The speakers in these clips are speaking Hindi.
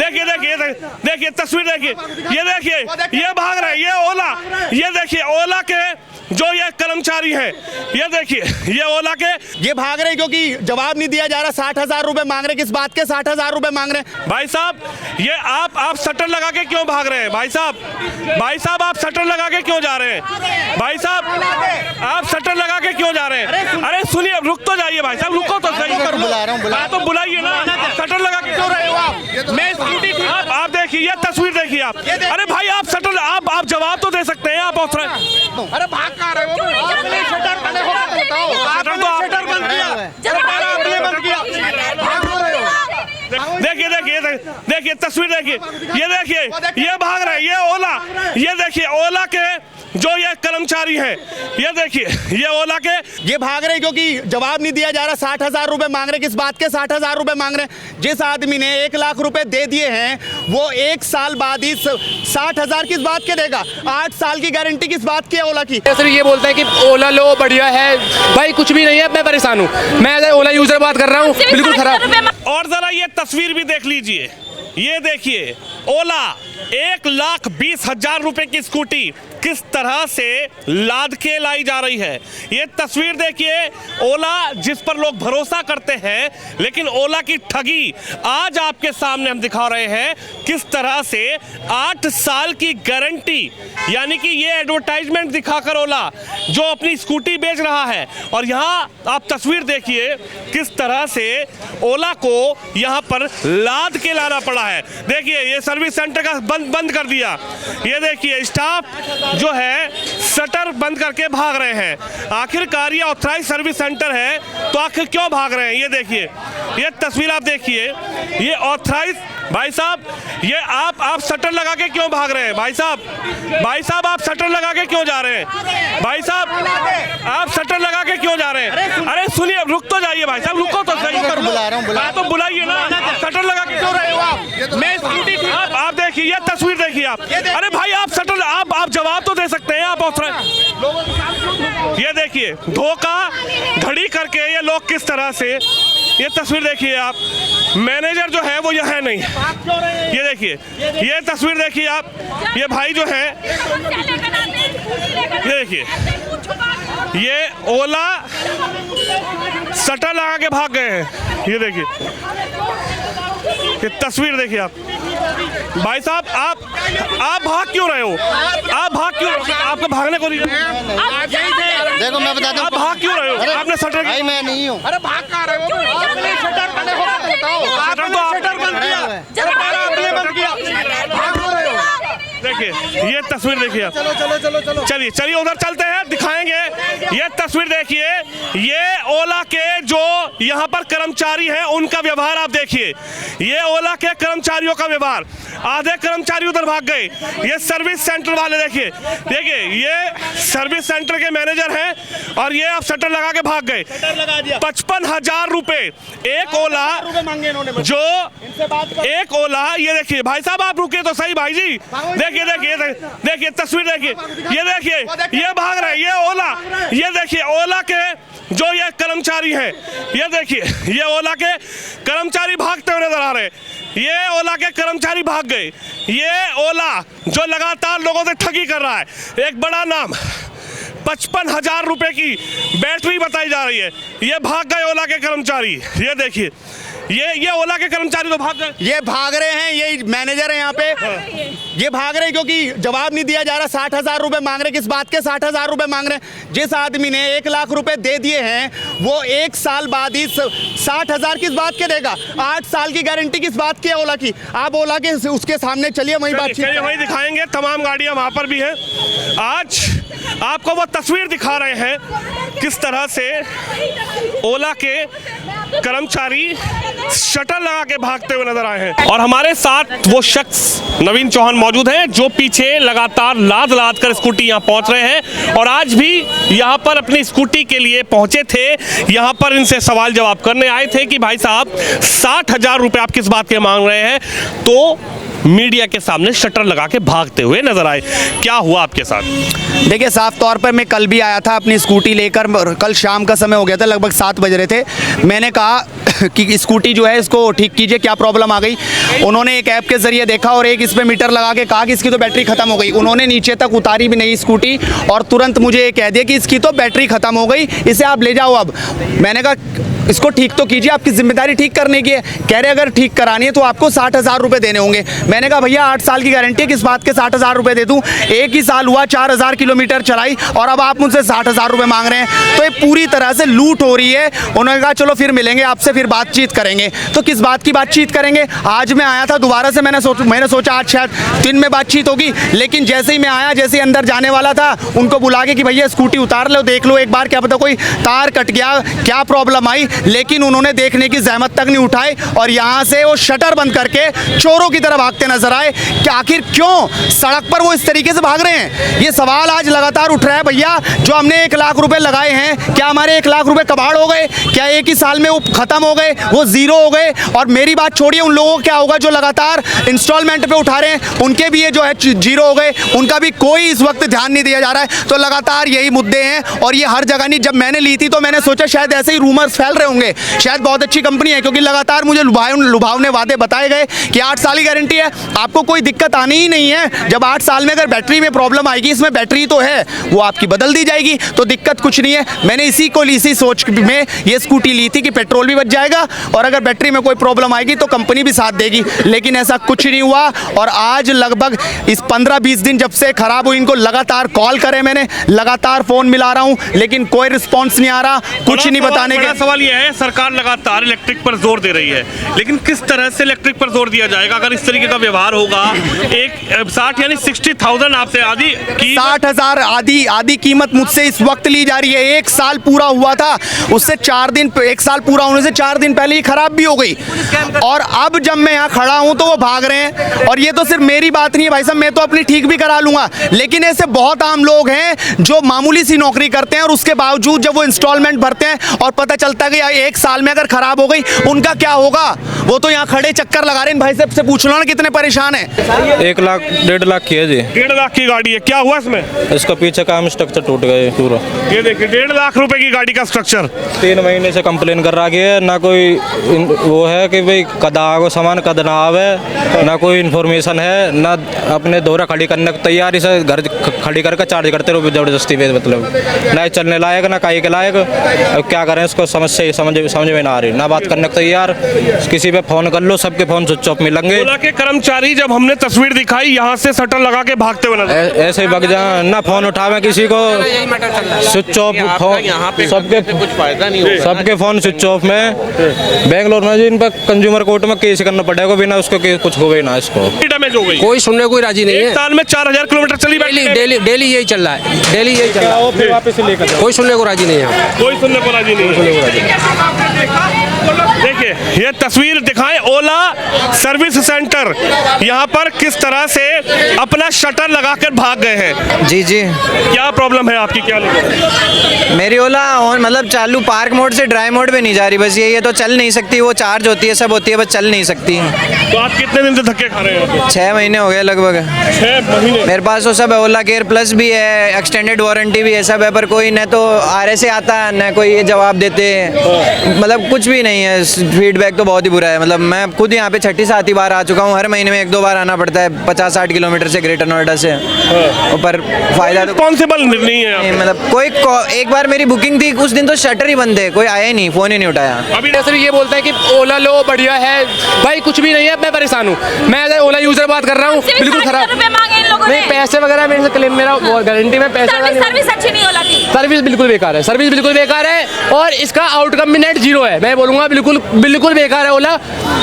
देखिए तस्वीर देखिए, ये भाग रहे हैं, ये ओला, ये देखिए ओला के जो ये कर्मचारी हैं, ये देखिए ये ओला के ये भाग रहे क्योंकि जवाब नहीं दिया जा रहा। 60,000 रुपए मांग रहे, किस बात के 60,000 रुपए मांग रहे हैं? भाई साहब ये आप शटर लगा के क्यों भाग रहे हैं? भाई साहब आप शटर लगा के क्यों जा रहे हैं? भाई साहब आप शटर लगा के क्यों जा रहे हैं? अरे सुनिए, रुक तो जाइए भाई साहब, रुको तो सही। बुला रहा हूँ, तो बुलाइए ना, शटर लगा के क्यों रहे हो आप? मैं स्कूटी आप देखिए, ये तस्वीर देखिए आप। अरे भाई आप शटर आप जवाब तो दे सकते हैं, आप ऑथराइज। अरे भाग कहाँ रहे हो? आपने शटर बंद बताओ, आपने शटर बंद किया, आपने बंद किया, भाग रहे हो? देखिए तस्वीर देखिए, ये भाग रहे हैं, ये ओला, ये देखिए ओला के जो ये कर्मचारी हैं, ये देखिए ये ओला के ये भाग रहे क्योंकि जवाब नहीं दिया जा रहा। 60,000 रुपए मांग रहे, किस बात के 60,000 रुपए मांग रहे हैं? जिस आदमी ने 1 लाख रुपए दे दिए हैं वो 1 साल बाद ही 60,000 किस बात के देगा? 8 साल की गारंटी किस बात की है ओला की? सर ये बोलता है कि ओला लो बढ़िया है, भाई कुछ भी नहीं है, मैं परेशान हूँ। मैं ओला यूजर बात कर रहा हूँ, बिल्कुल खराब। और जरा ये तस्वीर भी देख लीजिए, ये देखिए ओला 1,20,000 रुपए की स्कूटी किस तरह से लाद के लाई जा रही है। ये तस्वीर देखिए, ओला जिस पर लोग भरोसा करते हैं, लेकिन ओला की ठगी आज आपके सामने हम दिखा रहे हैं। किस तरह से 8 साल की गारंटी, यानी कि ये एडवर्टाइजमेंट दिखाकर ओला जो अपनी स्कूटी बेच रहा है। और यहाँ आप तस्वीर देखिए किस तरह से ओला को यहाँ पर लाद के लाना पड़ा है। देखिए ये सर्विस सेंटर का बंद कर दिया। ये देखिए स्टाफ जो है शटर बंद करके भाग रहे हैं। आखिरकार ये ऑथराइज सर्विस सेंटर है तो आखिर क्यों भाग रहे हैं? ये देखिए, ये तस्वीर आप देखिए, ये ऑथराइज। भाई साहब ये आप शटर लगा के क्यों भाग रहे हैं? भाई साहब आप शटर लगा के क्यों जा रहे हैं? भाई साहब आप शटर लगा के क्यों जा रहे हैं? अरे सुनिए, रुक तो जाइए भाई साहब, रुको तो सही। बुला रहा हूँ, तो बुलाइए ना, शटर लगा के क्यों रहे हो आप? मैं स्कूटी आप देखिए, ये तस्वीर देखिए आप। अरे भाई आप शटर आप जवाब तो दे सकते हैं, आप ऑथराइज। ये देखिए धोखा घड़ी करके ये लोग किस तरह से, ये तस्वीर देखिए आप। मैनेजर जो है वो ये है नहीं, ये देखिए ये तस्वीर देखिए आप। ये भाई जो है, ये देखिए ये ओला शटर लगा के भाग गए हैं। ये देखिए ये तस्वीर देखिए आप। भाई साहब आप भाग क्यों रहे हो? आप भाग क्यों? आपको भागने को नहीं, देखो मैं बता दूं, आप भाग क्यों रहे हो? आपने शटर भाई मैं नहीं हूँ। अरे भाग कहाँ रहे हो? आपने शटर बंद बताओ, आपने शटर बंद किया, आपने बंद किया, भाग रहे हो? देखिए ये तस्वीर देखिए आप। चलो चलिए उधर चलते हैं, दिखाएंगे। ये तस्वीर देखिए, ये ओला के जो यहाँ पर कर्मचारी हैं उनका व्यवहार आप देखिए। ये ओला के कर्मचारियों का व्यवहार, आधे कर्मचारी उधर भाग गए। ये सर्विस सेंटर वाले देखिए ये सर्विस सेंटर के मैनेजर हैं और ये आप शटर लगा के भाग गए। 55,000 रुपए एक ओला, जो एक ओला। ये देखिए भाई साहब आप रुके तो सही भाई जी। देखिए तस्वीर देखिए, ये भाग रहे हैं, ये ओला, ये देखिए ओला के जो ये कर्मचारी हैं, ये देखिए ये ओला के कर्मचारी भागते हुए नजर आ रहे हैं। ये ओला के कर्मचारी भाग गए। ये ओला जो लगातार लोगों से ठगी कर रहा है, एक बड़ा नाम, 55,000 रुपए की बैटरी बताई जा रही है। ये भाग गए ओला के कर्मचारी। ये देखिए ये ओला के कर्मचारी तो भाग गए। ये भाग रहे हैं, ये मैनेजर है यहाँ पे। ये भाग रहे क्योंकि जवाब नहीं दिया जा रहा। 60,000 रुपए मांग रहे, किस बात के 60,000 रुपए मांग रहे हैं? जिस आदमी ने 1 लाख रुपए दे दिए हैं वो 1 साल बाद ही 60,000 किस बात के देगा? 8 साल की गारंटी किस बात की है ओला की? आप ओला के उसके सामने चलिए, वही बातचीत वही दिखाएंगे। तमाम गाड़ियां वहां पर भी हैं। आज आपको वो तस्वीर दिखा रहे हैं किस तरह से ओला के कर्मचारी शटर लगा के भागते हुए नजर आए हैं। और हमारे साथ वो शख्स नवीन चौहान मौजूद हैं जो पीछे लगातार लाद कर स्कूटी यहाँ पहुंच रहे हैं और आज भी यहाँ पर अपनी स्कूटी के लिए पहुंचे थे। यहाँ पर इनसे सवाल जवाब करने आए थे कि भाई साहब 60,000 रुपए आप किस बात के मांग रहे हैं? तो मीडिया के सामने शटर लगा के भागते हुए नजर आए। क्या हुआ आपके साथ? देखिए साफ तौर पर मैं कल भी आया था अपनी स्कूटी लेकर। कल शाम का समय हो गया था, लगभग 7 बज रहे थे। मैंने कहा कि स्कूटी जो है इसको ठीक कीजिए, क्या प्रॉब्लम आ गई। उन्होंने एक ऐप के जरिए देखा और एक इस पे मीटर लगा के कहा कि इसकी तो बैटरी खत्म हो गई। उन्होंने नीचे तक उतारी भी नहीं स्कूटी और तुरंत मुझे ये कह दिया कि इसकी तो बैटरी खत्म हो गई, इसे आप ले जाओ। अब मैंने कहा इसको ठीक तो कीजिए, आपकी जिम्मेदारी ठीक करने की है। कह रहे अगर ठीक करानी है तो आपको 60,000 रुपये देने होंगे। मैंने कहा भैया 8 साल की गारंटी है, किस बात के 60,000 रुपये दे दूँ? एक ही साल हुआ, 4,000 किलोमीटर चलाई और अब आप मुझसे 60,000 रुपये मांग रहे हैं। तो ये पूरी तरह से लूट हो रही है। उन्होंने कहा चलो फिर मिलेंगे आपसे, फिर बातचीत करेंगे। तो किस बात की बातचीत करेंगे? आज मैं आया था दोबारा से, मैंने सोचा आज शायद दिन में बातचीत होगी, लेकिन जैसे ही मैं आया, जैसे ही अंदर जाने वाला था, उनको बुला के कि भैया स्कूटी उतार लो, देख लो एक बार, क्या पता कोई तार कट गया, क्या प्रॉब्लम आई। लेकिन उन्होंने देखने की जहमत तक नहीं उठाई और यहाँ से वो शटर बंद करके चोरों की तरह भागते नजर आए। कि आखिर क्यों सड़क पर वो इस तरीके से भाग रहे हैं? ये सवाल आज लगातार उठ रहा है। भैया जो हमने 1 लाख रुपए लगाए हैं, क्या हमारे 1 लाख रुपए कबाड़ हो गए? क्या एक ही साल में वो खत्म हो गए, वो जीरो हो गए? और मेरी बात छोड़िए, उन लोगों को क्या होगा जो लगातार इंस्टॉलमेंट पे उठा रहे हैं, उनके भी ये जो है जीरो हो गए, उनका भी कोई इस वक्त ध्यान नहीं दिया जा रहा है। तो लगातार यही मुद्दे हैं और ये हर जगह नहीं। जब मैंने ली थी तो मैंने सोचा शायद ऐसे ही रूमर्स फैल रहे होंगे, शायद बहुत अच्छी कंपनी है, क्योंकि लगातार मुझे लुभावने वादे बताए गए कि 8 साल की गारंटी है, आपको कोई दिक्कत आनी ही नहीं है। जब 8 साल में अगर बैटरी में प्रॉब्लम आएगी, इसमें बैटरी तो है, वो आपकी बदल दी जाएगी, तो दिक्कत कुछ नहीं है। मैंने इसी सोच में ये स्कूटी ली थी कि पेट्रोल भी बच जाएगा और अगर बैटरी में कोई प्रॉब्लम आएगी तो कंपनी भी साथ देगी। लेकिन ऐसा कुछ नहीं हुआ और आज लगभग इस 15-20 दिन जब से खराब हुई, इनको लगातार कॉल करे, मैंने लगातार फोन मिला रहा हूँ, लेकिन कोई रिस्पॉन्स नहीं आ रहा, कुछ नहीं बताने बड़ा के। सवाल यह है, सरकार लगातार इलेक्ट्रिक पर जोर दे रही है, लेकिन किस तरह से इलेक्ट्रिक पर जोर दिया जाएगा अगर इस तरीके का व्यवहार होगा? एक 60 यानी 60,000 आपसे आधी की 60,000 आधी कीमत मुझसे इस वक्त ली जा रही है। 1 साल पूरा हुआ था, उससे 4 दिन, 1 साल पूरा होने से 4 दिन पहले ही खराब भी हो गई और अब जब मैं यहाँ खड़ा हूँ तो वो भाग रहे हैं। और ये तो सिर्फ मेरी बात नहीं है भाई साहब, मैं तो अपनी ठीक भी करा लूंगा, लेकिन ऐसे बहुत आम लोग हैं जो मामूली सी नौकरी करते हैं और उसके बावजूद जब वो इंस्टॉलमेंट भरते हैं और पता चलता है कि 1 साल में अगर खराब हो गई, उनका क्या होगा? वो तो यहाँ खड़े चक्कर लगा रहे हैं। भाई साहब से पूछ लो ना कितने परेशान है। 1 लाख 1.5 लाख की है जी। 1.5 लाख की गाड़ी है, क्या हुआ इसमें? इसका पीछे का हम स्ट्रक्चर टूट गए पूरा। ये देखिए 1.5 लाख रुपए की गाड़ी का स्ट्रक्चर। 3 महीने से कंप्लेन कर रहा है, ना कोई वो है कि भाई कदा आगो सामान कद ना आवे, ना कोई इन्फॉर्मेशन है, ना अपने दोहरा खड़ी करने को तैयार, इसे घर खड़ी करके चार्ज करते रहो जबरदस्ती पे, मतलब ना चलने लायक ना काई के लायक। अब क्या करें, इसको समझ में ना आ रही, ना बात करने को तैयार, किसी पे फोन कर लो सबके फोन स्विच ऑफ मिलेंगे। ओला के कर्मचारी जब हमने तस्वीर दिखाई यहाँ से शटर लगा के भागते हुए नजर ऐसे ही बग जा, ना फोन उठावे किसी को, स्विच ऑफ फोन, सबके फोन स्विच ऑफ में। बेंगलोर में जी इन पर कंज्यूमर कोर्ट में केस करना पड़ेगा, बिना उसको कुछ हो गई ना इसको। डैमेज हो गई, कोई सुनने को कोई राजी नहीं है। 1 साल में 4,000 किलोमीटर चली डेली यही चल रहा है, डेली यही चल रहा है, फिर वापस लेकर कोई सुनने को राजी नहीं है। कोई सुनने को राजी नहीं। देखिए ये तस्वीर दिखाएं, ओला सर्विस सेंटर यहाँ पर किस तरह से अपना शटर लगाकर भाग गए हैं। जी जी, क्या प्रॉब्लम है आपकी? क्या लगा? मेरी ओला ऑन मतलब चालू पार्क मोड से ड्राई मोड पे नहीं जा रही, बस ये तो चल नहीं सकती, वो चार्ज होती है सब होती है, बस चल नहीं सकती। तो आप कितने दिन से धक्के खा रहे हैं? 6 महीने हो गए लगभग। 6 महीने। मेरे पास तो सब है, ओला केयर प्लस भी है, एक्सटेंडेड वारंटी भी है, सब है, पर कोई न तो RSA आता है न कोई ये जवाब देते, मतलब कुछ भी नहीं है। फीडबैक तो बहुत ही बुरा है, मतलब मैं खुद यहाँ पे 6ठी-7ठी बार आ चुका हूँ, हर महीने में 1-2 बार आना पड़ता है 50-60 किलोमीटर से ग्रेटर नोएडा से। पर फायदा तो रिस्पॉन्सिबल नहीं है नहीं, मतलब कोई एक बार मेरी बुकिंग थी, उस दिन तो शटर ही बंद है, कोई आया ही नहीं, फ़ोन ही नहीं उठाया। अभी सिर्फ ये बोलते हैं कि ओला लो बढ़िया है, भाई कुछ भी नहीं है, मैं परेशान हूँ। मैं ओला यूजर बात कर रहा हूँ, बिल्कुल खराब। नहीं पैसे वगैरह मेरे से क्लेम, मेरा गारंटी में पैसा, सर्विस अच्छी नहीं ओला की, सर्विस बिल्कुल बेकार है, सर्विस बिल्कुल बेकार है और इसका आउटकम भी नेट जीरो है। मैं बोलूँगा बिल्कुल बेकार है ओला।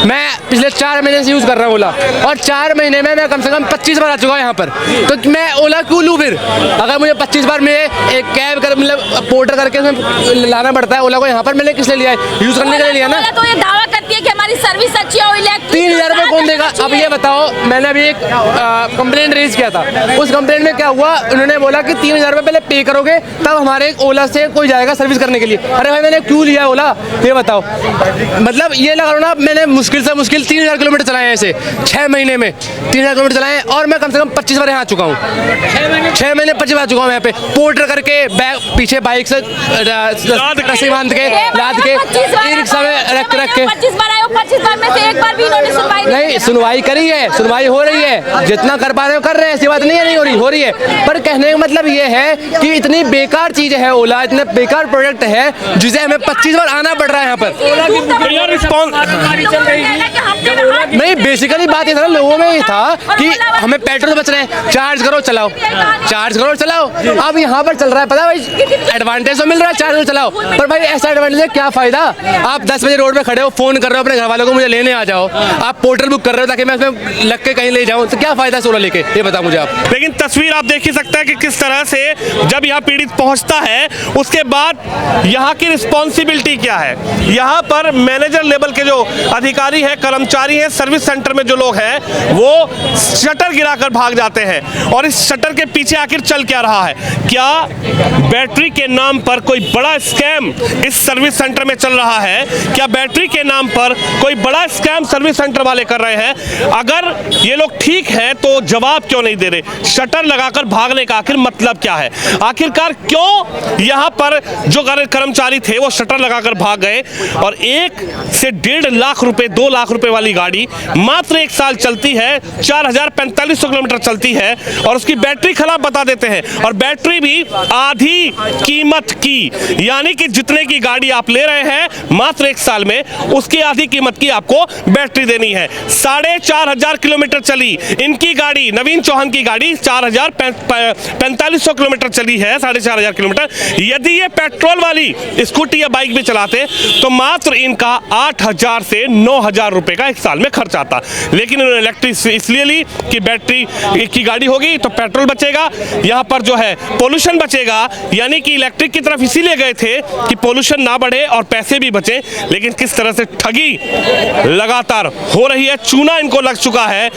मैं पिछले 4 महीने से यूज़ कर रहा हूँ ओला और 4 महीने में मैं कम से कम 25 बार आ चुका हूँ यहाँ पर, तो मैं ओला क्यों लूँ फिर? अगर मुझे 25 बार में एक कैब कर मतलब पोर्टर करके उसमें लाना पड़ता है ओला को, यहाँ पर मैंने किस लिए लिया है? यूज़ करने के लिए लिया ना। तो ये दावा करती है कि हमारी सर्विस अच्छी है, 3,000 रुपये कौन देगा? अब ये बताओ, मैंने अभी एक कंप्लेंट रेज किया था, उस कंप्लेंट में क्या हुआ, उन्होंने बोला कि 3,000 रुपये पहले पे करोगे तब हमारे ओला से कोई जाएगा सर्विस करने के लिए। अरे भाई मैंने क्यों लिया ओला, ये बताओ। मतलब ये लगा लो ना, मैंने मुश्किल से मुश्किल 3,000 किलोमीटर चलाए हैं ऐसे 6 महीने में, 3,000 किलोमीटर चलाए हैं और मैं कम से कम 25 बार यहाँ आ चुका हूँ। 6 महीने 25 बार आ चुका हूँ यहाँ पे, पोर्टर करके बैग पीछे बाइक से रस्सी बांध के लाद के ई रिक्शा में रख के बार आए हो, 25 बार में से एक बार भी इन्होंने सुनवाई नहीं, सुनवाई करी है, सुनवाई हो रही है, जितना कर पा रहे हो कर रहे हैं, ऐसी बात नहीं है, नहीं हो रही है। पर कहने का मतलब ये है कि इतनी बेकार चीज़ है ओला, इतने बेकार प्रोडक्ट है जिसे हमें 25 बार आना पड़ रहा है यहाँ पर। नहीं, बेसिकली बात ये था, लोगों में ये था कि हमें पेट्रोल बच रहे हैं, चार्ज करो चलाओ, चार्ज करो चलाओ। अब यहाँ पर चल रहा है, पता भाई एडवांटेज तो मिल रहा है, चार्ज करो चलाओ, पर भाई ऐसा एडवांटेज है क्या फायदा? आप 10 बजे रोड पे खड़े हो, फोन कर रहे हो अपने घर वालों को मुझे लेने आ जाओ, आप पोर्टल बुक कर रहे हो ताकि मैं उसमें लग के कहीं ले जाऊँ, तो क्या फायदा सोलर लेके, ये बता मुझे आप। लेकिन तस्वीर आप देख ही सकते हैं कि किस तरह से जब यहाँ पीड़ित पहुंचता है उसके बाद यहाँ की रिस्पॉन्सिबिलिटी क्या है। यहाँ पर मैनेजर लेवल के जो अधिकारी हैं, कर्मचारी हैं, सर्विस सेंटर में जो लोग हैं वो शटर गिराकर भाग जाते हैं। और इस शटर के पीछे आखिर चल क्या रहा है? क्या बैटरी के नाम पर कोई बड़ा स्कैम इस सर्विस सेंटर में चल रहा है? क्या बैटरी के नाम पर कोई बड़ा स्कैम सर्विस सेंटर वाले कर रहे हैं? अगर ये लोग ठीक है तो जवाब क्यों नहीं दे रहे? शटर लगाकर भागने का आखिर मतलब क्या है? आखिरकार क्यों यहाँ पर जो कर्मचारी थे वो शटर लगाकर भाग गए? और 1 से 1.5 लाख रुपए, 2 लाख रुपए वाली गाड़ी मात्र 1 साल चलती है, 4,4500 किलोमीटर चलती है और उसकी बैटरी खराब बता देते हैं। और बैटरी भी आधी कीमत की, यानी कि जितने की गाड़ी आप ले रहे हैं मात्र 1 साल में, उसकी आधी कीमत की आपको बैटरी देनी है। 4,500 किलोमीटर चली इनकी गाड़ी, नवीन चौहान की गाड़ी 4,4500 किलोमीटर चली है, 4,500 किलोमीटर। यदि ये पेट्रोल वाली स्कूटी या बाइक भी चलाते तो मात्र इनका 8,000 से 9,000 रुपए का 1 साल में खर्च आता। लेकिन इन्होंने इलेक्ट्रिक इसलिए ली कि बैटरी की गाड़ी होगी तो पेट्रोल बचेगा, यहाँ पर जो है पोल्यूशन बचेगा, यानी कि इलेक्ट्रिक की तरफ इसीलिए गए थे कि पोल्यूशन ना बढ़े और पैसे भी बचे। लेकिन किस तरह से ठगी लगातार हो रही है, चूना इनको लग चुका है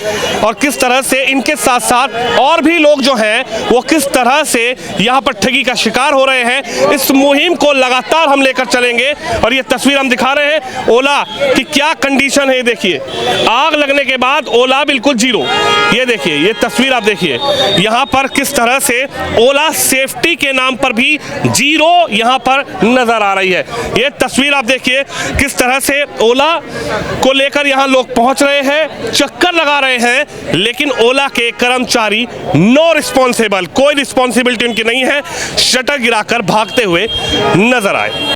और किस तरह से इनके साथ साथ और भी लोग जो हैं वो किस तरह से यहाँ पर ठगी का शिकार हो रहे हैं। इस मुहिम को लगातार हम लेकर चलेंगे और ये तस्वीर हम दिखा रहे हैं ओला की क्या कंडीशन है। देखिए, आग लगने के बाद ओला बिल्कुल जीरो। ये देखिए, ये तस्वीर आप देखिए, यहाँ पर किस तरह से ओला सेफ्टी के नाम पर भी जीरो यहाँ पर नजर आ रही है। ये तस्वीर आप देखिए किस तरह से ओला को लेकर यहाँ लोग पहुंच रहे हैं, चक्कर लगा रहे हैं, लेकिन ओला के कर्मचारी नो रिस्पॉन्सिबल, कोई रिस्पॉन्सिबिलिटी उनकी नहीं है, शटर गिराकर भागते हुए नजर आए।